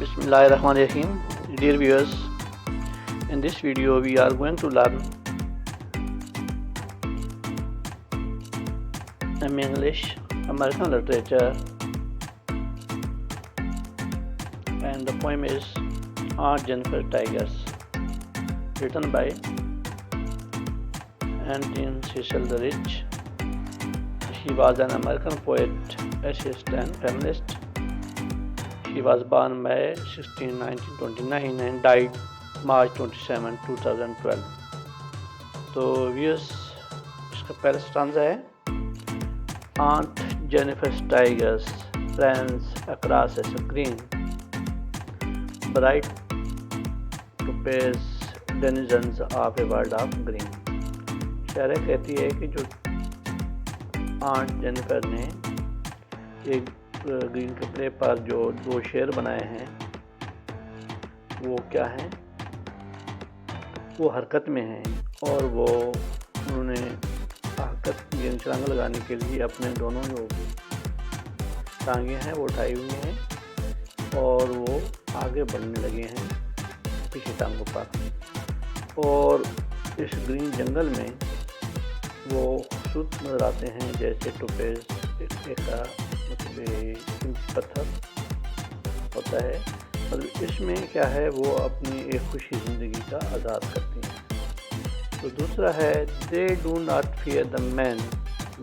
Bismillahirrahmanirrahim. Dear viewers, in this video we are going to learn English, American literature, and the poem is Aunt Jennifer Tigers, written by Antine Cecil Rich. She was an American poet, essayist, and feminist. She was born May 16, 1929 and died March 27, 2012. تو views اس کا پہلا اسٹانزا ہے Aunt Jennifer's Tigers, friends across a screen, bright to pace denizens of a world of green. شاعرہ کہتی ہے کہ جو aunt Jennifer نے ایک گرین کپڑے پر جو دو شعر بنائے ہیں وہ کیا ہیں، وہ حرکت میں ہیں، اور وہ انہوں نے حرکت یعنی چھلانگ لگانے کے لیے اپنے دونوں جو ٹانگیں ہیں وہ اٹھائی ہوئی ہیں اور وہ آگے بڑھنے لگے ہیں پیچھے ٹانگوں پر، اور اس گرین جنگل میں وہ خوبصورت نظر آتے ہیں جیسے ٹوپیز کا پتھر ہوتا ہے، اور اس میں کیا ہے وہ اپنی ایک خوشی زندگی کا آغاز کرتی ہیں۔ تو دوسرا ہے they do not fear the men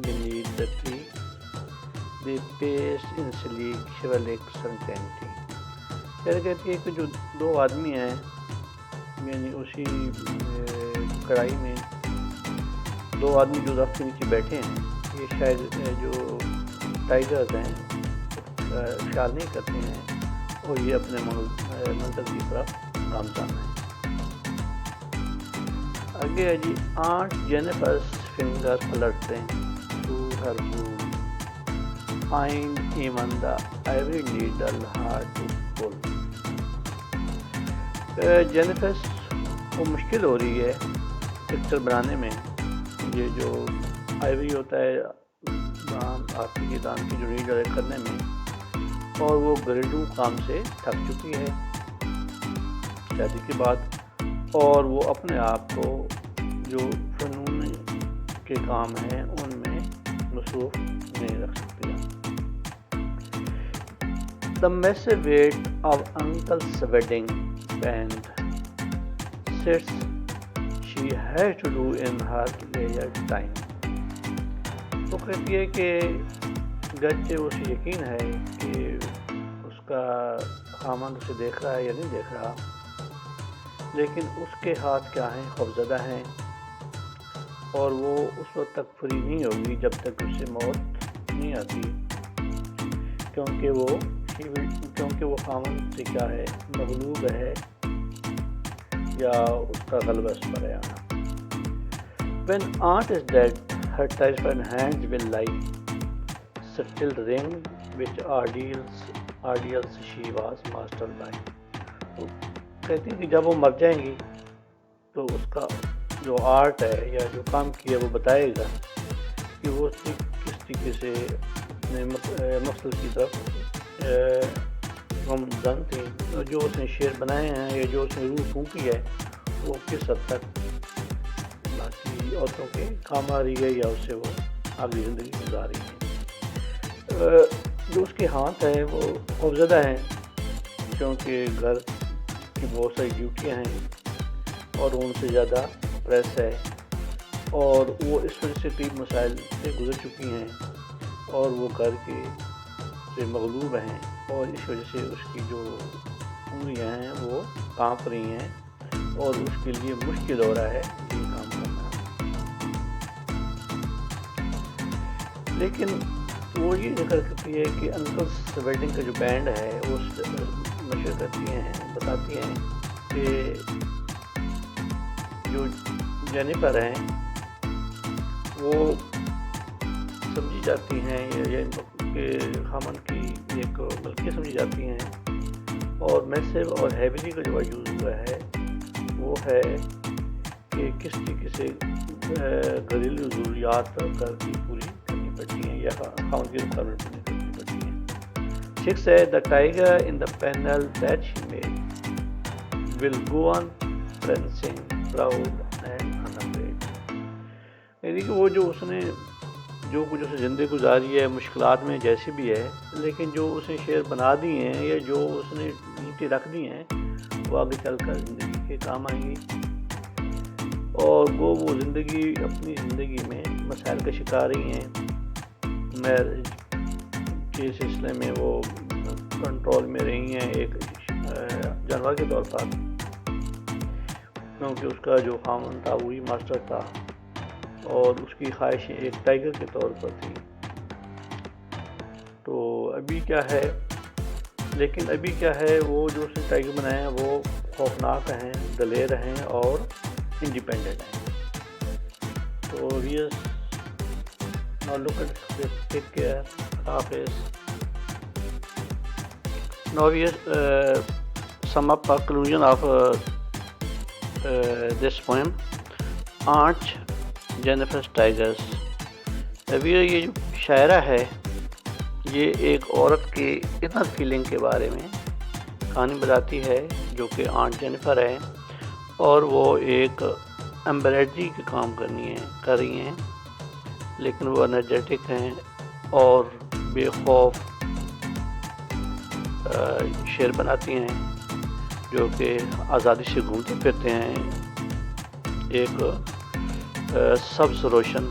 beneath the tree, they pace in sleek chivalric certainty۔ شاعر کہتی ہے کہ جو دو آدمی ہیں یعنی اسی کڑائی میں دو آدمی جو درخت کے نیچے بیٹھے ہیں، یہ شاید جو ٹائیگرز ہیں خیال نہیں کرتے ہیں اور یہ اپنے منزل کی طرف گامزن ہیں۔ آگے ہے جی aunt جینیفر's fingers flirting through her room, find even the ivory needle hard to pull۔ Jennifer کو مشکل ہو رہی ہے پکچر بنانے میں، یہ جو آئیوری ہوتا ہے ہاتھی کے دان کی جو نیڈل کرنے میں، اور وہ گھریلو کام سے تھک چکی ہے شادی کے بعد، اور وہ اپنے آپ کو جو فنون کے کام ہیں ان میں مصروف نہیں رکھ سکتی۔ The massive weight of uncle's wedding band sits she has to do in her leisure time۔ وہ کہتی ہے کہ گرچہ اسے یقین ہے کہ اس کا خامند اسے دیکھ رہا ہے یا نہیں دیکھ رہا، لیکن اس کے ہاتھ کیا ہیں، خوفزدہ ہیں، اور وہ اس وقت تک فری نہیں ہوگی جب تک اسے موت نہیں آتی، کیونکہ وہ خامند سے کیا ہے، مغلوب ہے یا اس کا غلبہ اس پر ہے آنا۔ When aunt is dead, her terrified hands will lie still ring which ordeals she was mastered by۔ وہ کہتی ہیں کہ جب وہ مر جائیں گی تو اس کا جو آرٹ ہے یا جو کام کیا وہ بتائے گا کہ وہ کس طریقے سے اپنے مقصد کی طرف گامزن تھی، جو اس نے شعر بنائے ہیں یا جو اس نے روح پھونکی ہے وہ کس حد تک باقی عورتوں کے کام آ رہی ہے یا اس سے وہ آگے زندگی گزار رہی ہے۔ جو اس کے ہاتھ ہیں وہ خوفزدہ ہیں کیونکہ گھر کی بہت ساری ڈیوٹیاں ہیں اور ان سے زیادہ پریس ہے، اور وہ اس وجہ سے کئی مسائل سے گزر چکی ہیں اور وہ گھر کے سے مغلوب ہیں، اور اس وجہ سے اس کی جو انگلیاں ہیں وہ کانپ رہی ہیں اور اس کے لیے مشکل ہو رہا ہے یہ کام کرنا۔ لیکن وہ یہ ذکر کرتی ہے کہ انکلس ویڈنگ کا جو بینڈ ہے وہ نشر کرتی ہیں، بتاتی ہیں کہ جو جینیفر ہیں وہ سمجھی جاتی ہیں یا کہ خامن کی ایک ملکی سمجھی جاتی ہیں، اور میسو اور ہیویلی کا جو وجود ہوا ہے وہ ہے کہ کس طریقے سے گھریلو ضروریات گھر کی پوری کرنی پڑتی ہیں یا خامن کی ریکوائرمنٹ پوری کرنی پڑتی ہیں۔ 6 ہے the tiger in the panel that she made will go on prancing proud and unafraid. یعنی کہ وہ جو اس نے جو کچھ اسے زندگی گزاری ہے مشکلات میں جیسی بھی ہے، لیکن جو اس نے شعر بنا دی ہیں یا جو اس نے نیتی رکھ دی ہیں وہ آگے چل کر زندگی کے کام آئیں گی، اور وہ زندگی اپنی زندگی میں مسائل کا شکار ہی ہیں۔ میرج کے سلسلے میں وہ کنٹرول میں رہی ہیں ایک جانور کے طور پر، کیونکہ اس کا جو خامن تھا وہی ماسٹر تھا اور اس کی خواہشیں ایک ٹائگر کے طور پر تھی۔ تو ابھی کیا ہے، لیکن ابھی کیا ہے، وہ جو اس نے ٹائگر بنائے ہیں وہ خوفناک ہیں، دلیر ہیں اور انڈیپینڈنٹ ہیں۔ تو wears now look at this, take care, حافظ۔ Now we sum up conclusion of this poem, Aunt Jennifer's Tigers۔ ابھی یہ جو شاعرہ ہے یہ ایک عورت کے انر فیلنگ کے بارے میں کہانی بتاتی ہے، جو کہ آنٹ جینیفر ہے، اور وہ ایک ایمبرائڈری کے کام کر رہی ہیں، لیکن وہ انرجیٹک ہیں اور بے خوف شعر بناتی ہیں، جو کہ آزادی سے گھومتے پھرتے ہیں ایک سبز روشن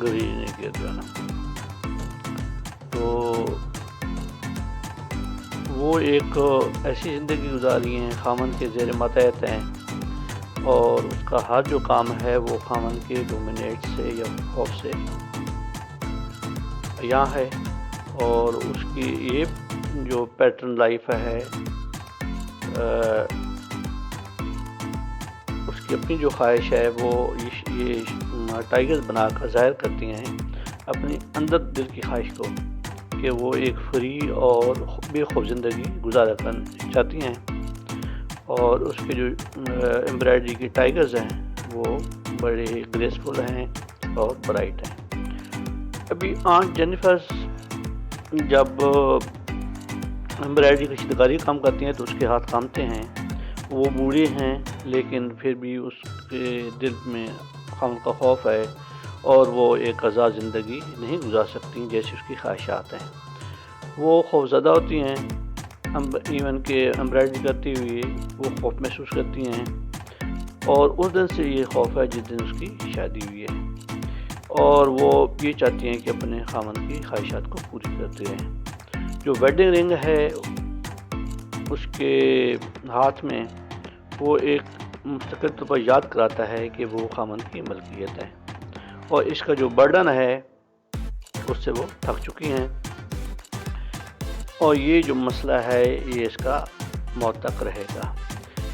گرین کے جو ہے نا۔ تو وہ ایک ایسی زندگی گزاری ہیں، خامن کے زیر ماتحت ہیں، اور اس کا ہر جو کام ہے وہ خامن کے ڈومینیٹ سے یا خوف سے یہاں ہے، اور اس کی یہ جو پیٹرن لائف ہے، اس کی اپنی جو خواہش ہے وہ یہ ٹائگرز بنا کر ظاہر کرتی ہیں اپنی اندر دل کی خواہش کو، کہ وہ ایک فری اور بے خوف زندگی گزارا کرنا چاہتی ہیں، اور اس کے جو ایمبرائڈری کی ٹائگرز ہیں وہ بڑے گریسفل ہیں اور برائٹ ہیں۔ ابھی آنٹ جینیفر جب ایمبرائڈری کی شدکاری کام کرتی ہیں تو اس کے ہاتھ کامتے ہیں، وہ بوڑھے ہیں لیکن پھر بھی اس کے دل میں خامن کا خوف ہے، اور وہ ایک آزاد زندگی نہیں گزار سکتی جیسی اس کی خواہشات ہیں۔ وہ خوف زدہ ہوتی ہیں، ایون کہ ایمبرائڈری کرتی ہوئی وہ خوف محسوس کرتی ہیں، اور اس دن سے یہ خوف ہے جس دن اس کی شادی ہوئی ہے، اور وہ یہ چاہتی ہیں کہ اپنے خامن کی خواہشات کو پوری کرتے رہیں۔ جو ویڈنگ رنگ ہے اس کے ہاتھ میں، وہ ایک مستقل طور پر یاد کراتا ہے کہ وہ خامن کی ملکیت ہے، اور اس کا جو برڈن ہے اس سے وہ تھک چکی ہیں، اور یہ جو مسئلہ ہے یہ اس کا موت تک رہے گا،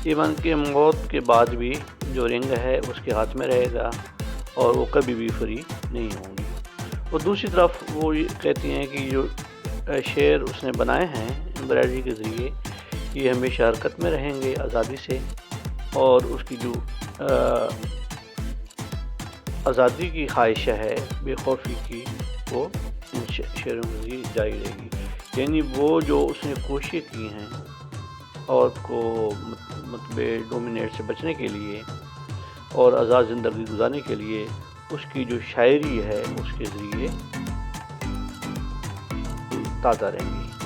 ایون کہ موت کے بعد بھی جو رنگ ہے اس کے ہاتھ میں رہے گا، اور وہ کبھی بھی فری نہیں ہوں گی۔ اور دوسری طرف وہ کہتی ہیں کہ جو شعر اس نے بنائے ہیں ایمبرائڈری کے ذریعے یہ ہمیشہ حرکت میں رہیں گے آزادی سے، اور اس کی جو آزادی کی خواہش ہے بے خوفی کی وہ ان شعروں کے ذریعے جاری رہے گی۔ یعنی وہ جو اس نے کوششیں کی ہیں عورت کو مطلب ڈومینیٹ سے بچنے کے لیے اور آزاد زندگی گزارنے کے لیے، اس کی جو شاعری ہے اس کے ذریعے تازہ رہیں گی۔